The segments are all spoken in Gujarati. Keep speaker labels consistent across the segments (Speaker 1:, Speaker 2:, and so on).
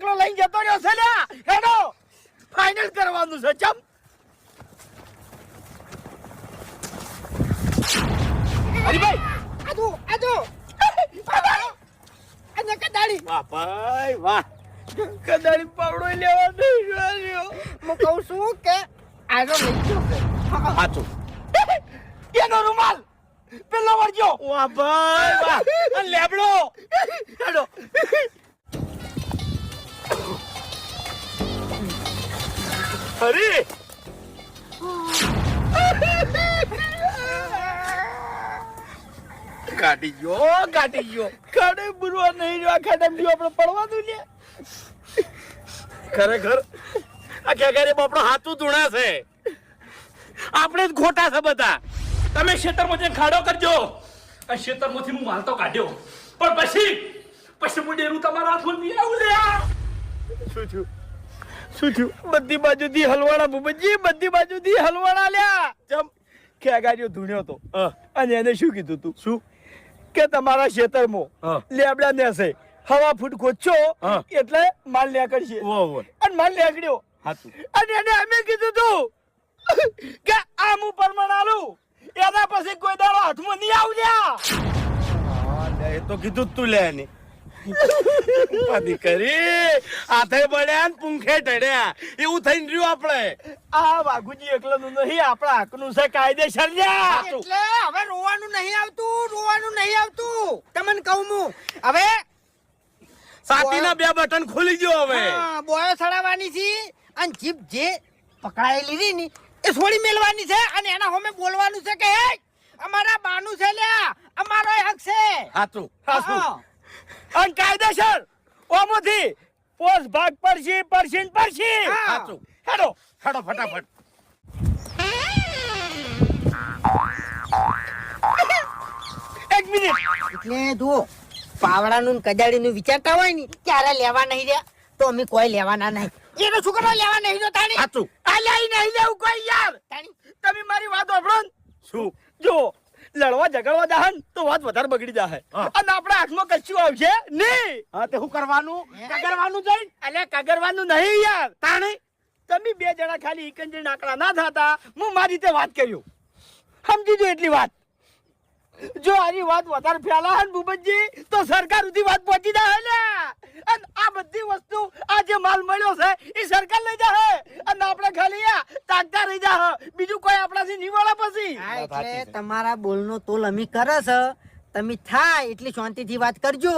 Speaker 1: એકલો લઈને જતો રહ્યો છે લ્યા હેડો ફાઇનલ કરવાનું છે ચમ હરીભાઈ
Speaker 2: આજો અને કદાળી
Speaker 1: વાહ ભાઈ વાહ કદાળી પાવડો લેવા નહીં રહ્યો
Speaker 2: હું કહું છું કે આજો લઈ ગયો
Speaker 1: સાચું એનો રૂમાલ પેલો વળજો વાહ ભાઈ વાહ અને લેબડો હેડો હરી કાઢી ગયો ખાડે બુરવા નહીં જો ખાડે જો આપણે પડવાનું લે ખરેખર આ ક્યાં આપણો હાથું ધૂણા છે આપણે જ ખોટા છે બધા
Speaker 3: તમે ખેતરમાં જઈને ખાડો કરજો આ ખેતરમાંથી હું માલ તો કાઢ્યો પણ પછી હું ડેરું તમારા હાથમાં નહીં આવું લે
Speaker 1: શું થયું બધી બાજુથી હલવાણા ભૂપતજી બધી બાજુથી હલવાણા લ્યા જમ ખેગાડીઓ ધૂણ્યો તો અને એને શું કીધું તું શું કે તમારા ખેતરમાં લેબડા નેસે હવા ફૂટ ખોચો એટલે માલ નીકળશે અને માલ નીકળ્યો અને એને અમે કીધું તું કે આમ ઉપર મણાલું એના પછી કોઈ દાડો હાથમાં નહીં આવ્યા એ તો કીધું તું લે ને કરી હાથે બળ્યા ને પૂંખે ઢળ્યા એવું થઈને રહ્યું આપણે આ વાઘુજી એકલાનું નહીં આપણા હકનું છે કાયદેસર લ્યા
Speaker 2: એટલે હવે રોવાનું નહીં આવતું તમને કહું હું હવે
Speaker 1: સાતીના બે બટન ખોલી ગયો હવે
Speaker 2: બોયો સડાવવાની છે અને જીપ જે પકડાયેલી રહી ને એ છોડી મેલવાની છે અને એના હોમે બોલવાનું છે કે હે અમારા બાનું છે લ્યા અમારો હક છે
Speaker 1: હાચું અને કાયદેસર ઓમોથી પોસ ભાગ પરસી હાચું હેડો ફટાફટ એક મિનિટ
Speaker 2: એટલે જો પાવડાનું કજાડીનું વિચારતા હોય ને ક્યારે લેવા નહીં રહ્યા તો અમે કોઈ લેવાના નહીં એનો છોકરો લેવા નહીં જો તાણી
Speaker 1: હાચું
Speaker 2: આ લઈ નહીં લેવું કોઈ યાર
Speaker 1: તાણી તમે મારી વાત સાંભળો શું જો લડવા ઝઘડવા જાહન તો વાત વધારે બગડી જાહે અને આપણા હાથમાં કશું આવશે નહીં હા તે શું કરવાનું કગરવાનું જઈ અલે કગરવાનું નહીં યાર તાણે તમે બે જણા ખાલી એકંજરી નાકડા ના થતા હું મારી રીતે વાત કર્યું સમજી જો એટલી વાત જો આની વાત વધારે ફેલાય ને ભૂપતજી તો સરકાર સુધી વાત પહોંચી જાય ને અને આ બધી વસ્તુ આ જે માલ મળ્યો છે એ સરકાર લઈ જાય અને આપણે ખાલી તાકતા રહી જાય બીજું કોઈ આપણાથી નહીં વળે પછી
Speaker 2: એટલે તમારા બોલનો તોલ અમે કરે છે તમે થાય એટલી શાંતિથી વાત કરજો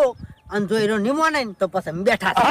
Speaker 2: અને જો એનો નિમો નહીં તો પછી અમે બેઠા છે